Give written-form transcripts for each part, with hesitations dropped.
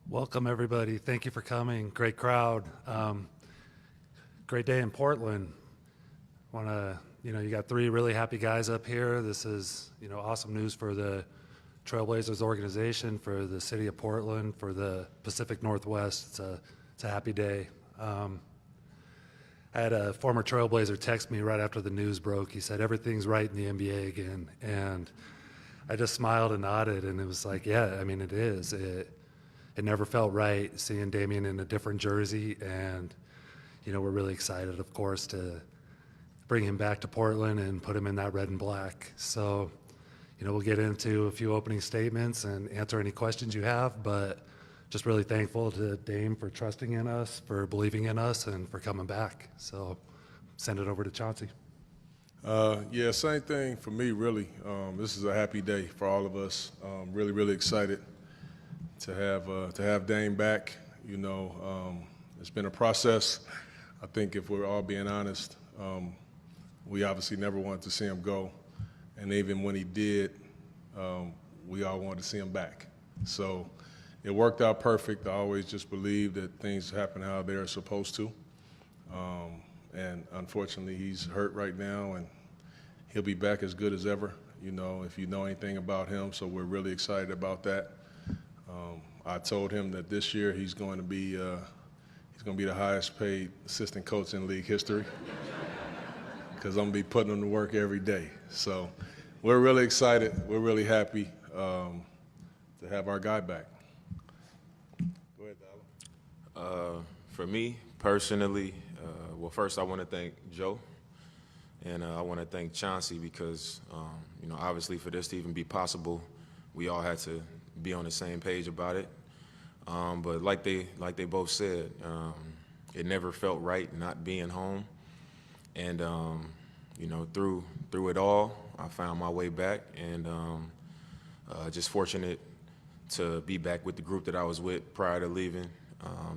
Welcome, everybody. Thank you for coming. Great crowd. Great day in Portland. You got three really happy guys up here. This is, awesome news for the Trailblazers organization, for the city of Portland, for the Pacific Northwest. It's a happy day. I had a former Trailblazer text me right after the news broke. He said, everything's right in the NBA again. And I just smiled and nodded, and it was like, yeah, I mean, it is. It never felt right seeing Damian in a different jersey, and we're really excited, of course, to bring him back to Portland and put him in that red and black. So, we'll get into a few opening statements and answer any questions you have, but just really thankful to Dame for trusting in us, for believing in us, and for coming back. So, send it over to Chauncey. Yeah, same thing for me, really. This is a happy day for all of us. Really, really excited to have Dame back. It's been a process. I think if we're all being honest, we obviously never wanted to see him go, and even when he did, we all wanted to see him back. So it worked out perfect. I always just believe that things happen how they're supposed to, and unfortunately he's hurt right now, and he'll be back as good as ever, if you know anything about him. So we're really excited about that. I told him that this year he's going to be the highest paid assistant coach in league history because I'm going to be putting him to work every day. So we're really excited. We're really happy to have our guy back. Go ahead, Dollar. For me, personally, first I want to thank Joe, and I want to thank Chauncey because, obviously for this to even be possible, we all had to be on the same page about it. But like they both said, it never felt right not being home. And, through it all, I found my way back, and just fortunate to be back with the group that I was with prior to leaving,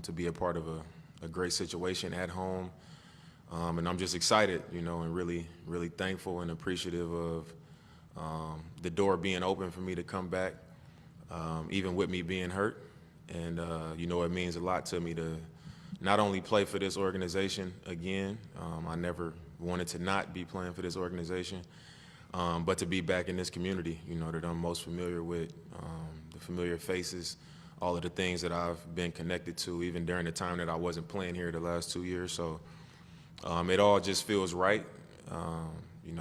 to be a part of a great situation at home. And I'm just excited, and really, really thankful and appreciative of the door being open for me to come back. Even with me being hurt. And, it means a lot to me to not only play for this organization again, I never wanted to not be playing for this organization, but to be back in this community, that I'm most familiar with, the familiar faces, all of the things that I've been connected to, even during the time that I wasn't playing here the last 2 years. So it all just feels right.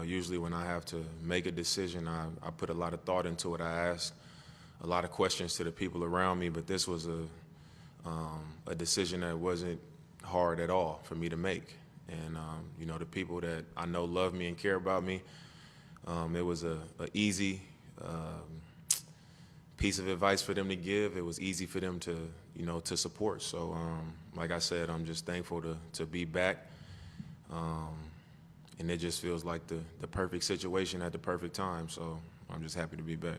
Usually when I have to make a decision, I put a lot of thought into it. I ask a lot of questions to the people around me, but this was a decision that wasn't hard at all for me to make. And, the people that I know love me and care about me, it was a easy piece of advice for them to give. It was easy for them to support. So, like I said, I'm just thankful to be back. And it just feels like the perfect situation at the perfect time. So I'm just happy to be back.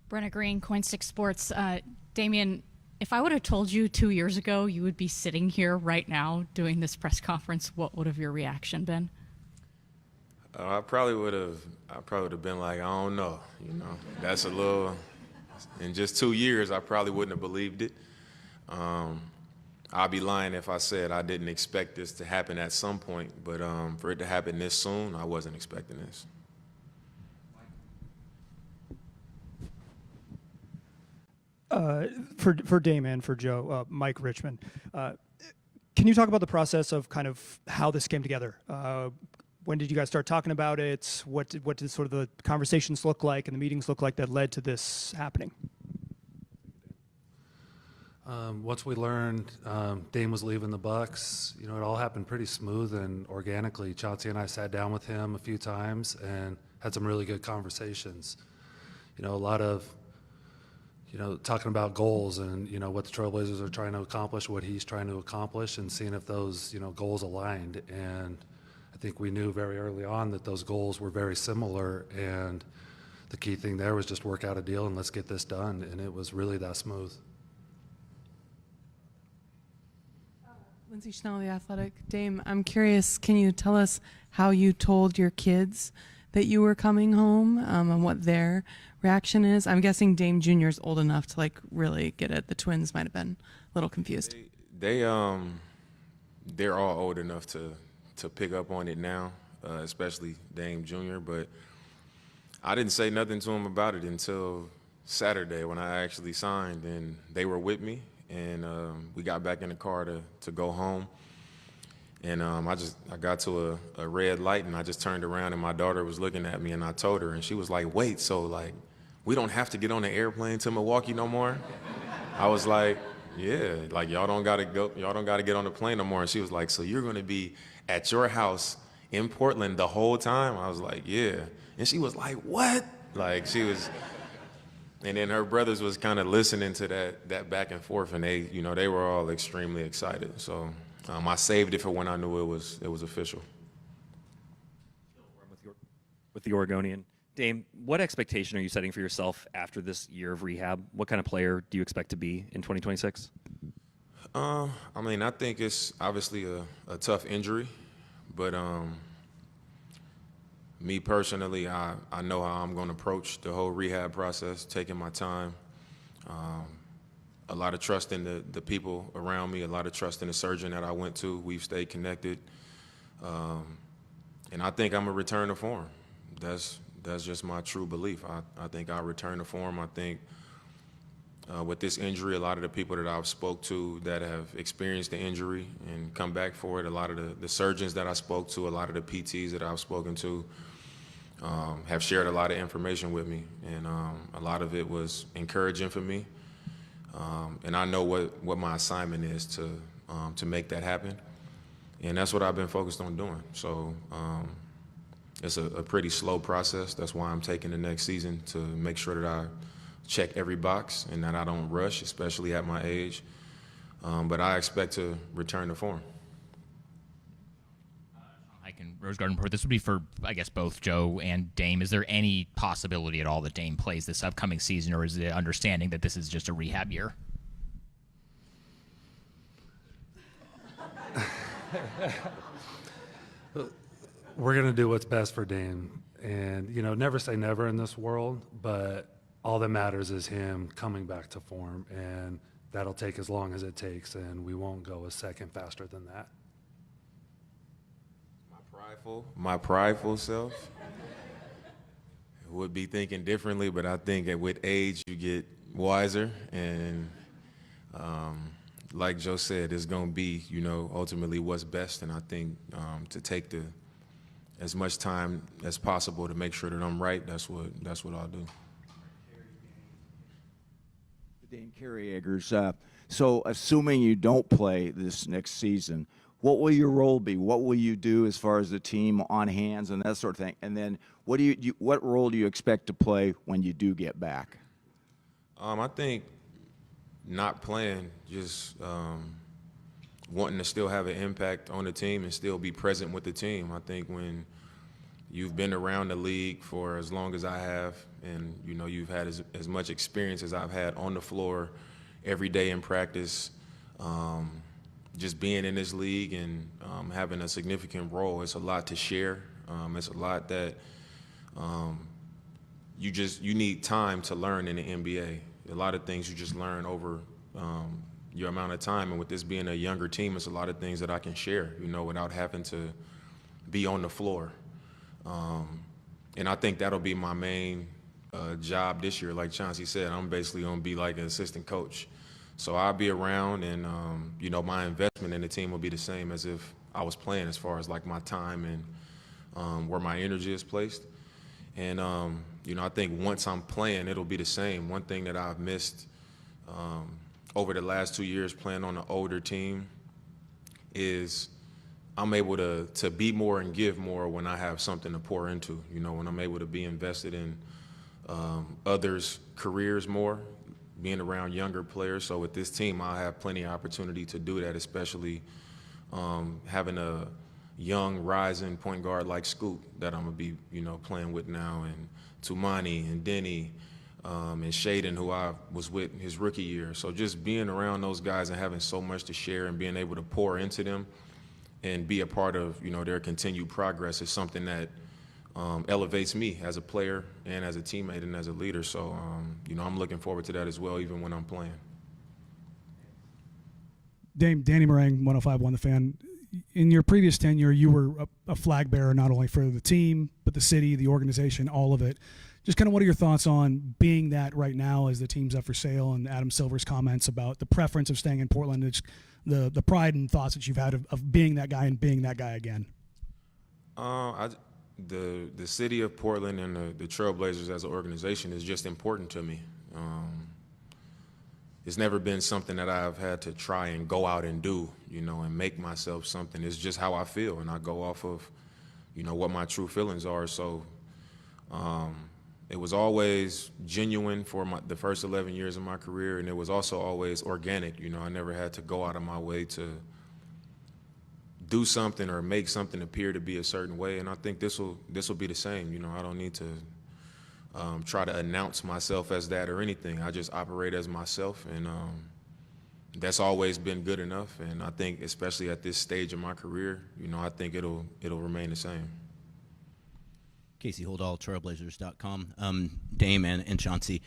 Brenna Green, Coin6 Sports. Damian, if I would have told you 2 years ago you would be sitting here right now doing this press conference, what would have your reaction been? I probably would have been like, I don't know, that's a little. In just 2 years, I probably wouldn't have believed it. I'd be lying if I said I didn't expect this to happen at some point, but for it to happen this soon, I wasn't expecting this. For Dame and for Joe, Mike Richmond, can you talk about the process of kind of how this came together? When did you guys start talking about it? What did sort of the conversations look like and the meetings look like that led to this happening? Once we learned Dame was leaving the Bucks, it all happened pretty smooth and organically. Chauncey and I sat down with him a few times and had some really good conversations. A lot of talking about goals and, what the Trailblazers are trying to accomplish, what he's trying to accomplish, and seeing if those, goals aligned. And I think we knew very early on that those goals were very similar, and the key thing there was just work out a deal and let's get this done, and it was really that smooth. Lindsay Schnell, The Athletic. Dame, I'm curious, can you tell us how you told your kids that you were coming home, and what their reaction is? I'm guessing Dame Jr. is old enough to like really get it. The twins might have been a little confused. They're all old enough to pick up on it now, especially Dame Jr., but I didn't say nothing to them about it until Saturday when I actually signed, and they were with me, and we got back in the car to go home. And I got to a red light, and I just turned around, and my daughter was looking at me, and I told her, and she was like, "Wait, so like we don't have to get on the airplane to Milwaukee no more?" I was like, "Yeah, like y'all don't gotta get on the plane no more." And she was like, "So you're gonna be at your house in Portland the whole time?" I was like, "Yeah." And she was like, "What?" Like she was. And then her brothers was kind of listening to that back and forth, and they were all extremely excited. So I saved it for when I knew it was official. With the Oregonian, Dame, what expectation are you setting for yourself after this year of rehab? What kind of player do you expect to be in 2026? I mean, I think it's obviously a tough injury, but me personally, I know how I'm going to approach the whole rehab process, taking my time. A lot of trust in the people around me, a lot of trust in the surgeon that I went to. We've stayed connected. And I think I'm a return to form. That's just my true belief. I think I'll return to form. I think with this injury, a lot of the people that I've spoke to that have experienced the injury and come back for it, a lot of the surgeons that I spoke to, a lot of the PTs that I've spoken to, have shared a lot of information with me, and a lot of it was encouraging for me. And I know what my assignment is to make that happen, and that's what I've been focused on doing. So it's a pretty slow process. That's why I'm taking the next season to make sure that I check every box and that I don't rush, especially at my age. But I expect to return to form. I can Rose Garden Report. This would be for, I guess, both Joe and Dame. Is there any possibility at all that Dame plays this upcoming season, or is the understanding that this is just a rehab year? We're going to do what's best for Dame. And, never say never in this world, but all that matters is him coming back to form. And that'll take as long as it takes, and we won't go a second faster than that. My prideful self would be thinking differently, but I think that with age you get wiser, and like Joe said, it's going to be, ultimately what's best, and I think to take as much time as possible to make sure that I'm right, that's what I'll do. Dane Carriagers, so assuming you don't play this next season, what will your role be? What will you do as far as the team on hands and that sort of thing? And then what role do you expect to play when you do get back? I think not playing, just wanting to still have an impact on the team and still be present with the team. I think when you've been around the league for as long as I have, and you've had as much experience as I've had on the floor every day in practice, just being in this league and having a significant role, it's a lot to share. It's a lot that you need time to learn in the NBA. A lot of things you just learn over your amount of time, and with this being a younger team, it's a lot of things that I can share, without having to be on the floor. And I think that'll be my main job this year. Like Chauncey said, I'm basically going to be like an assistant coach. So I'll be around, and my investment in the team will be the same as if I was playing, as far as like my time and where my energy is placed. And I think once I'm playing, it'll be the same. One thing that I've missed over the last 2 years playing on an older team is I'm able to be more and give more when I have something to pour into. When I'm able to be invested in others' careers more, being around younger players. So with this team, I'll have plenty of opportunity to do that, especially having a young, rising point guard like Scoot that I'm going to be, playing with now, and Tumani and Denny, and Shaden, who I was with his rookie year. So just being around those guys and having so much to share and being able to pour into them and be a part of, their continued progress is something that elevates me as a player and as a teammate and as a leader. So, I'm looking forward to that as well, even when I'm playing. Dame, Danny Meringue, 105.1 The Fan. In your previous tenure, you were a flag bearer not only for the team, but the city, the organization, all of it. Just kind of what are your thoughts on being that right now as the team's up for sale, and Adam Silver's comments about the preference of staying in Portland, it's the pride and thoughts that you've had of being that guy and being that guy again? The city of Portland and the Trailblazers as an organization is just important to me. It's never been something that I've had to try and go out and do, and make myself something. It's just how I feel, and I go off of, what my true feelings are. So it was always genuine for the first 11 years of my career, and it was also always organic. I never had to go out of my way to do something or make something appear to be a certain way, and I think this will be the same. I don't need to try to announce myself as that or anything. I just operate as myself, and that's always been good enough. And I think, especially at this stage of my career, I think it'll remain the same. Casey Holdall, Trailblazers.com. Dame and Chauncey.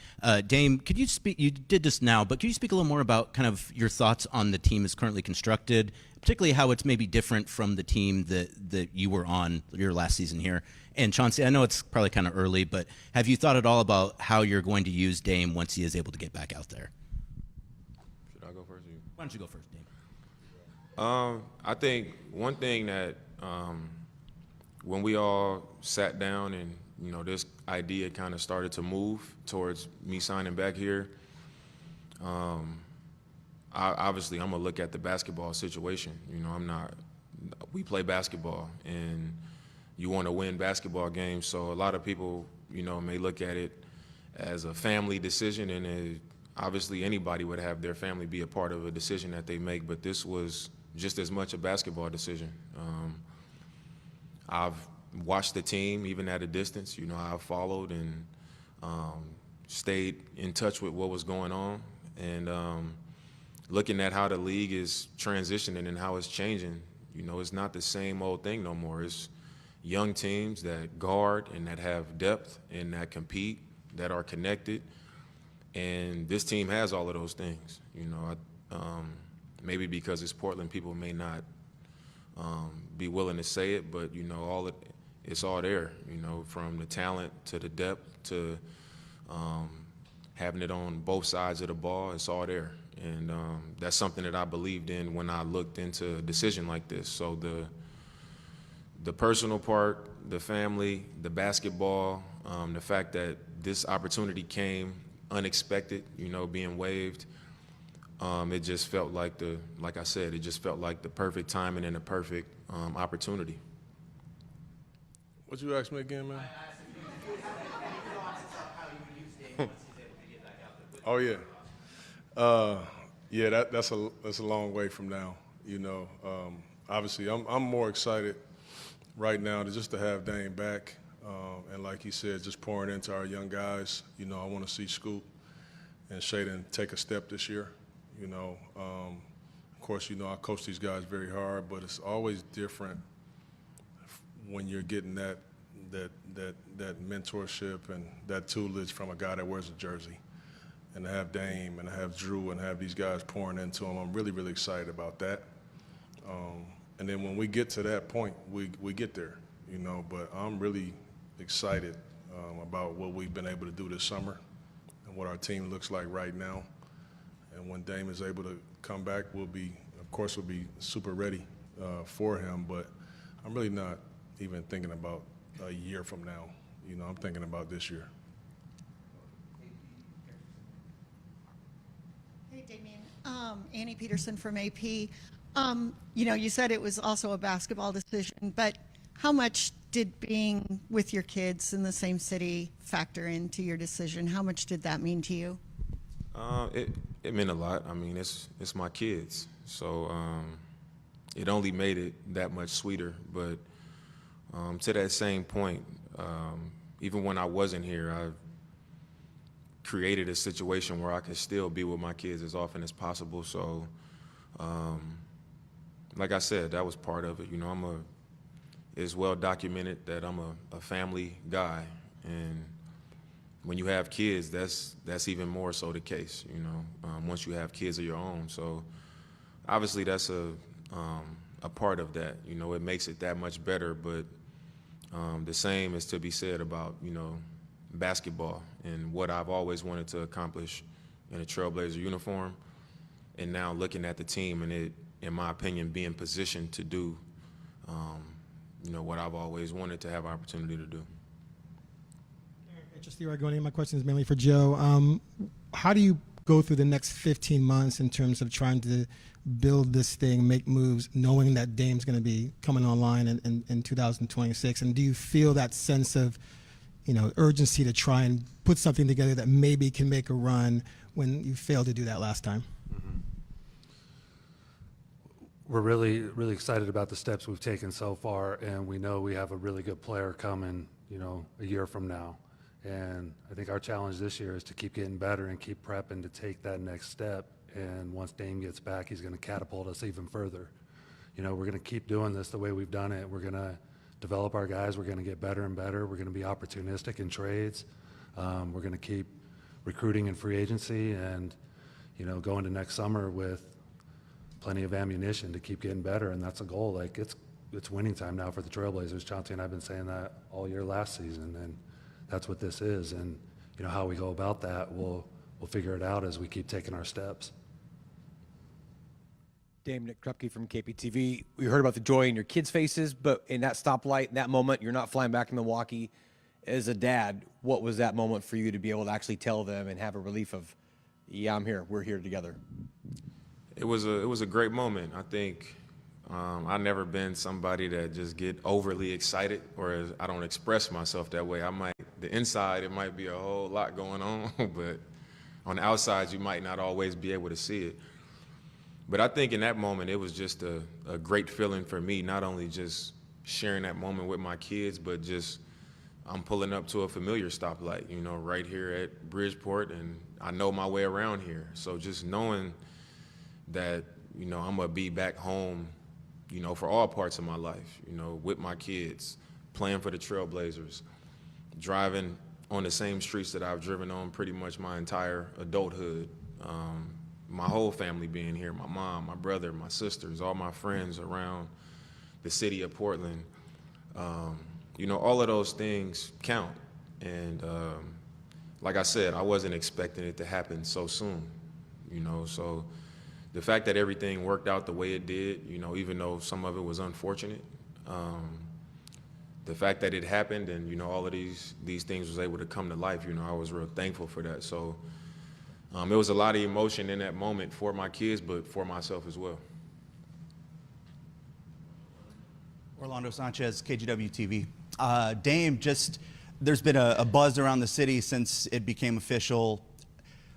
Dame, could you speak? You did this now, but could you speak a little more about kind of your thoughts on the team as currently constructed, particularly how it's maybe different from the team that you were on your last season here? And Chauncey, I know it's probably kind of early, but have you thought at all about how you're going to use Dame once he is able to get back out there? Should I go first? Why don't you go first, Dame? I think one thing that when we all sat down and this idea kind of started to move towards me signing back here, obviously I'm gonna look at the basketball situation. We play basketball and you want to win basketball games. So a lot of people, may look at it as a family decision, and obviously anybody would have their family be a part of a decision that they make, but this was just as much a basketball decision. I've watched the team even at a distance. I've followed and stayed in touch with what was going on, and looking at how the league is transitioning and how it's changing. It's not the same old thing no more. It's young teams that guard and that have depth and that compete, that are connected, and this team has all of those things. Maybe because it's Portland, people may not be willing to say it, but it's all there. From the talent to the depth to having it on both sides of the ball, it's all there. And that's something that I believed in when I looked into a decision like this. So the personal part, the family, the basketball, the fact that this opportunity came unexpected, being waived, it just felt like like I said, it just felt like the perfect timing and the perfect opportunity. What you ask me again, man? Oh yeah. Yeah, that's a long way from now. Obviously, I'm more excited right now to have Dame back, and like he said, just pouring into our young guys. I want to see Scoop and Shaden take a step this year. Of course, I coach these guys very hard, but it's always different when you're getting that mentorship and that tutelage from a guy that wears a jersey. And to have Dame and to have Drew and have these guys pouring into him, I'm really, really excited about that. And then when we get to that point, we get there, but I'm really excited about what we've been able to do this summer and what our team looks like right now. And when Dame is able to come back, we'll be super ready for him, but I'm really not even thinking about a year from now. I'm thinking about this year. Hey, Damian. Annie Peterson from AP. You said it was also a basketball decision, but how much did being with your kids in the same city factor into your decision? How much did that mean to you? It meant a lot. I mean, it's my kids, so it only made it that much sweeter. But to that same point, even when I wasn't here, I created a situation where I could still be with my kids as often as possible. So, like I said, that was part of it. You know, it's well documented that I'm a family guy, and when you have kids, that's even more so the case. You know, once you have kids of your own. So, obviously, that's a part of that. You know, it makes it that much better. But the same is to be said about, you know, basketball and what I've always wanted to accomplish in a Trailblazer uniform, and now looking at the team and it, in my opinion, being positioned to do, you know, what I've always wanted to have opportunity to do. Just the Oregonian. My question is mainly for Joe. How do you go through the next 15 months in terms of trying to build this thing, make moves, knowing that Dame's going to be coming online in 2026? And do you feel that sense of, you know, urgency to try and put something together that maybe can make a run when you failed to do that last time? We're really, really excited about the steps we've taken so far, and we know we have a really good player coming, you know, a year from now. And I think our challenge this year is to keep getting better and keep prepping to take that next step. And once Dame gets back, he's going to catapult us even further. You know, we're going to keep doing this the way we've done it. We're going to develop our guys. We're going to get better and better. We're going to be opportunistic in trades. We're going to keep recruiting in free agency and, you know, go into next summer with plenty of ammunition to keep getting better. And that's a goal. Like, it's winning time now for the Trailblazers. Chauncey and I have been saying that all year last season, and that's what this is. And, you know, how we go about that, we'll figure it out as we keep taking our steps. Dame, Nick Krupke from KPTV. We heard about the joy in your kids' faces, but in that stoplight, in that moment, you're not flying back to Milwaukee. As a dad, what was that moment for you to be able to actually tell them and have a relief of, yeah, I'm here, we're here together? It was a great moment. I think I've never been somebody that just get overly excited, or I don't express myself that way. The inside, it might be a whole lot going on, but on the outside, you might not always be able to see it. But I think in that moment, it was just a great feeling for me, not only just sharing that moment with my kids, but just I'm pulling up to a familiar stoplight, you know, right here at Bridgeport, and I know my way around here. So just knowing that, you know, I'm going to be back home, you know, for all parts of my life, you know, with my kids, playing for the Trailblazers, driving on the same streets that I've driven on pretty much my entire adulthood. My whole family being here, my mom, my brother, my sisters, all my friends around the city of Portland. You know, all of those things count. And like I said, I wasn't expecting it to happen so soon, you know, so the fact that everything worked out the way it did, you know, even though some of it was unfortunate, the fact that it happened and, you know, all of these things was able to come to life, you know, I was real thankful for that. So it was a lot of emotion in that moment for my kids, but for myself as well. Orlando Sanchez, KGW TV. Dame, there's been a buzz around the city since it became official.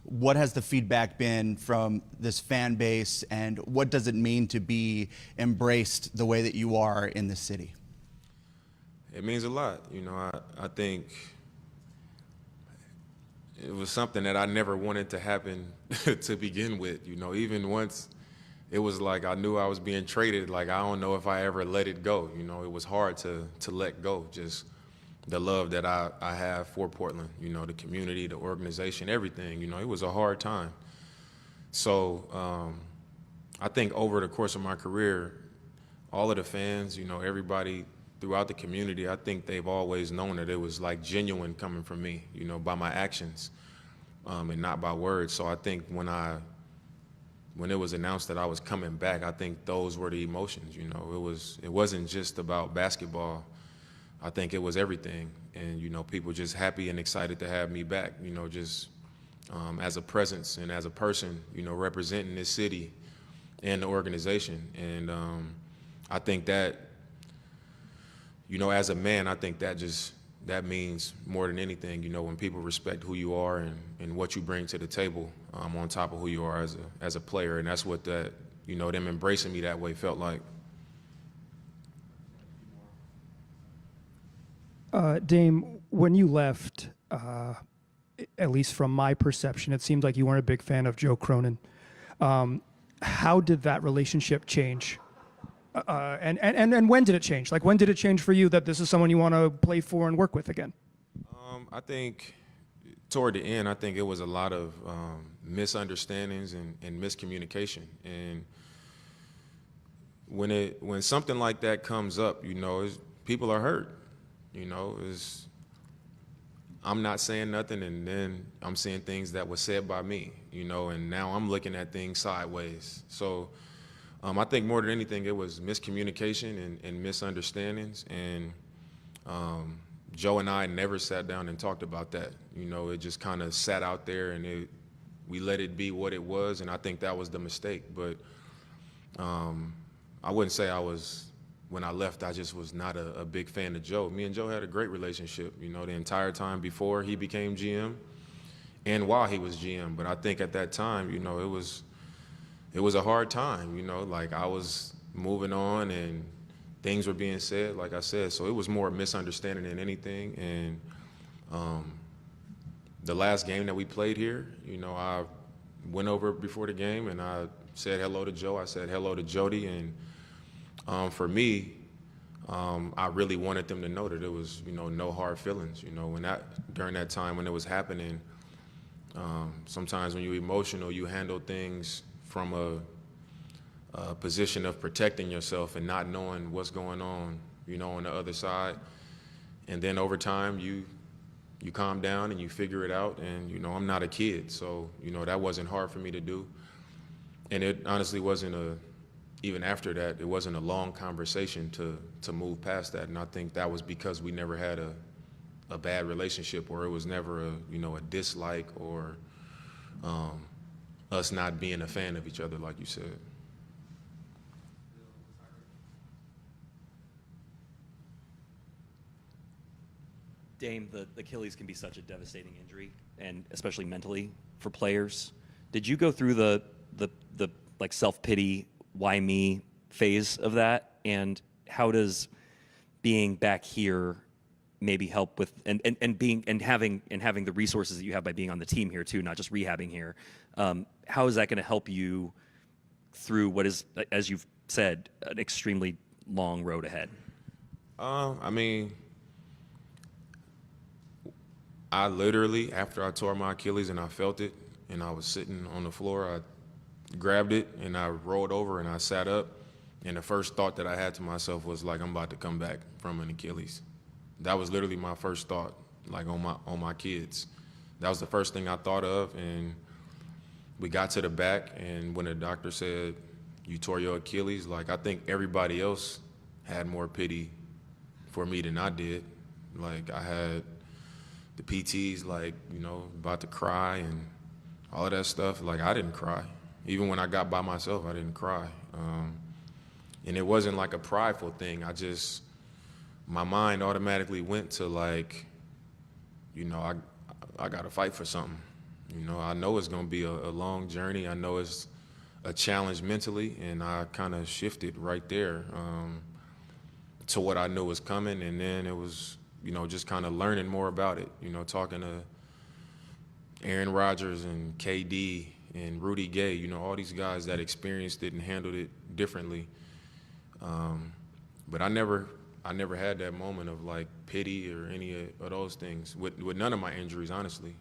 What has the feedback been from this fan base, and what does it mean to be embraced the way that you are in the city? It means a lot. You know, I think it was something that I never wanted to happen to begin with. You know, even once it was like I knew I was being traded, like I don't know if I ever let it go. You know, it was hard to let go, just the love that I have for Portland, you know, the community, the organization, everything. You know, it was a hard time. So I think over the course of my career, all of the fans, you know, everybody throughout the community, I think they've always known that it was like genuine coming from me, you know, by my actions and not by words. So I think when it was announced that I was coming back, I think those were the emotions, you know. It wasn't just about basketball. I think it was everything. And, you know, people just happy and excited to have me back, you know, just as a presence and as a person, you know, representing this city and the organization. And I think that, you know, as a man, I think that means more than anything, you know, when people respect who you are and what you bring to the table on top of who you are as a player. And that's what that, you know, them embracing me that way felt like. Dame, when you left, at least from my perception, it seemed like you weren't a big fan of Joe Cronin. How did that relationship change? And when did it change? Like, when did it change for you that this is someone you want to play for and work with again? I think toward the end, I think it was a lot of misunderstandings and miscommunication. And when something like that comes up, people are hurt. I'm not saying nothing, and then I'm saying things that were said by me, and now I'm looking at things sideways. So I think more than anything, it was miscommunication and misunderstandings. And Joe and I never sat down and talked about that. It just kind of sat out there, and we let it be what it was, and I think that was the mistake. But I wouldn't say when I left, I just was not a big fan of Joe. Me and Joe had a great relationship, the entire time before he became GM and while he was GM. But I think at that time, it was a hard time, like I was moving on and things were being said, like I said. So it was more a misunderstanding than anything. And the last game that we played here, I went over before the game and I said hello to Joe. I said hello to Jody. And for me, I really wanted them to know that it was, no hard feelings. During that time when it was happening, sometimes when you're emotional, you handle things from a position of protecting yourself and not knowing what's going on, on the other side. And then over time, you calm down and you figure it out. And, I'm not a kid, so, that wasn't hard for me to do. And it honestly wasn't even after that, it wasn't a long conversation to move past that. And I think that was because we never had a bad relationship, or it was never a dislike or us not being a fan of each other, like you said. Dame, the Achilles can be such a devastating injury, and especially mentally for players. Did you go through the like self-pity, why me phase of that? And how does being back here maybe help with and having the resources that you have by being on the team here too, not just rehabbing here? How is that going to help you through what is, as you've said, an extremely long road ahead? I literally, after I tore my Achilles and I felt it, and I was sitting on the floor, I grabbed it and I rolled over and I sat up, and the first thought that I had to myself was like, I'm about to come back from an Achilles. That was literally my first thought, like on my kids. That was the first thing I thought of. And we got to the back, and when the doctor said, you tore your Achilles, like I think everybody else had more pity for me than I did. Like I had the PTs, like, about to cry and all of that stuff. Like I didn't cry. Even when I got by myself, I didn't cry. And it wasn't like a prideful thing. My mind automatically went to like, I got to fight for something. I know it's going to be a long journey. I know it's a challenge mentally, and I kind of shifted right there to what I knew was coming. And then it was, just kind of learning more about it, talking to Aaron Rodgers and KD and Rudy Gay, all these guys that experienced it and handled it differently. But I never had that moment of like pity or any of those things with none of my injuries, honestly.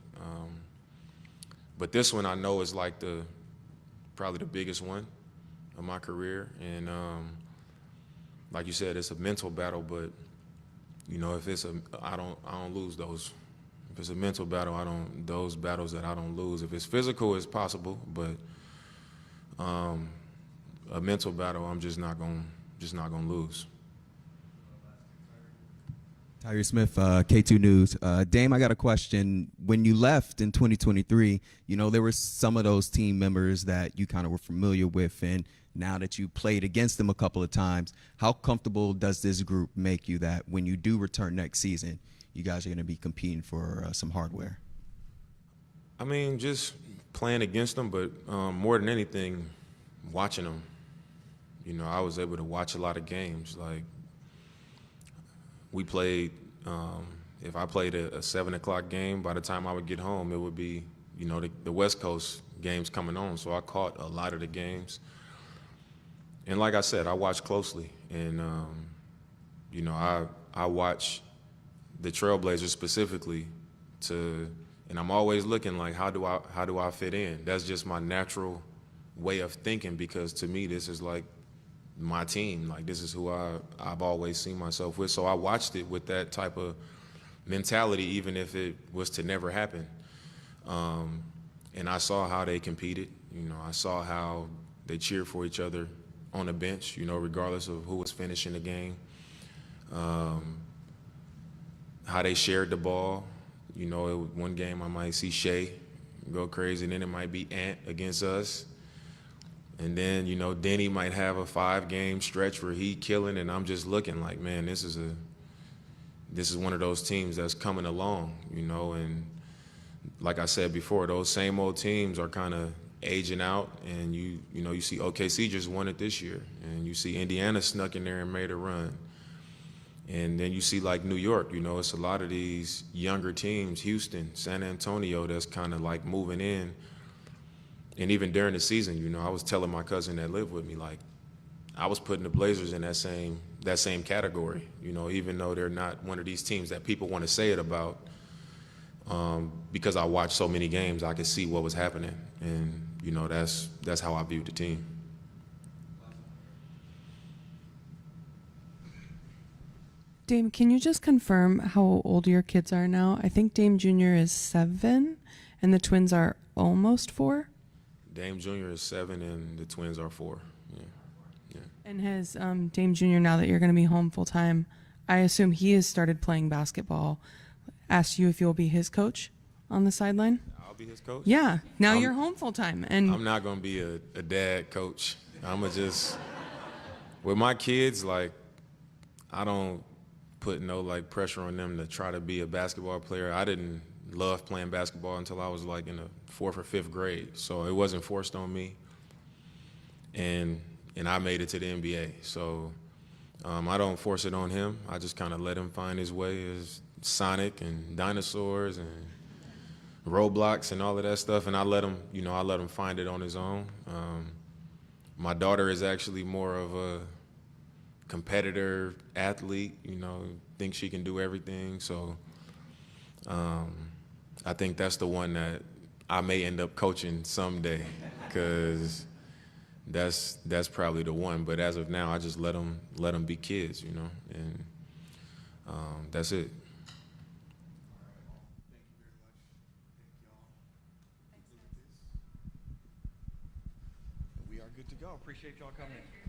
But this one I know is like probably the biggest one of my career. And like you said, it's a mental battle, but if I don't lose those. If it's a mental battle, those battles that I don't lose. If it's physical, it's possible, but a mental battle, I'm just not gonna lose. Tyre Smith, K2 News. Dame, I got a question. When you left in 2023, there were some of those team members that you kind of were familiar with, and now that you played against them a couple of times, how comfortable does this group make you that when you do return next season, you guys are going to be competing for some hardware? Just playing against them, but more than anything, watching them. I was able to watch a lot of games. Like, we played if I played a 7 o'clock game, by the time I would get home, it would be, you know, the West Coast games coming on. So I caught a lot of the games. And like I said, I watch closely. And, you know, I watch the Trailblazers specifically and I'm always looking like, how do I fit in? That's just my natural way of thinking, because to me, this is like my team. Like, this is who I've always seen myself with. So I watched it with that type of mentality, even if it was to never happen. And I saw how they competed. You know, I saw how they cheered for each other on the bench, you know, regardless of who was finishing the game. How they shared the ball. You know, one game I might see Shea go crazy, and then it might be Ant against us. And then, you know, Denny might have a 5-game stretch where he killing, and I'm just looking like, man, this is one of those teams that's coming along, you know. And like I said before, those same old teams are kind of aging out, and you know, you see OKC just won it this year, and you see Indiana snuck in there and made a run. And then you see like New York, you know, it's a lot of these younger teams, Houston, San Antonio, that's kind of like moving in. And even during the season, you know, I was telling my cousin that lived with me, like, I was putting the Blazers in that same category, you know, even though they're not one of these teams that people want to say it about. Because I watched so many games, I could see what was happening. And, you know, that's how I viewed the team. Dame, can you just confirm how old your kids are now? I think Dame Jr. is 7 and the twins are almost 4. Dame Jr. is 7 and the twins are 4. Yeah. And has Dame Jr., now that you're going to be home full time, I assume he has started playing basketball, asked you if you'll be his coach on the sideline? I'll be his coach? Yeah. Now you're home full time. And I'm not going to be a dad coach. I'm going to just, with my kids, like, I don't put no like pressure on them to try to be a basketball player. I didn't love playing basketball until I was like in the 4th or 5th grade, so it wasn't forced on me. And I made it to the NBA, so I don't force it on him. I just kind of let him find his way as Sonic and dinosaurs and Roblox and all of that stuff, and I let him find it on his own. My daughter is actually more of a competitor athlete, you know, thinks she can do everything. So I think that's the one that I may end up coaching someday, because that's probably the one. But as of now, I just let them be kids, you know, and that's it. We are good to go. Appreciate y'all coming in.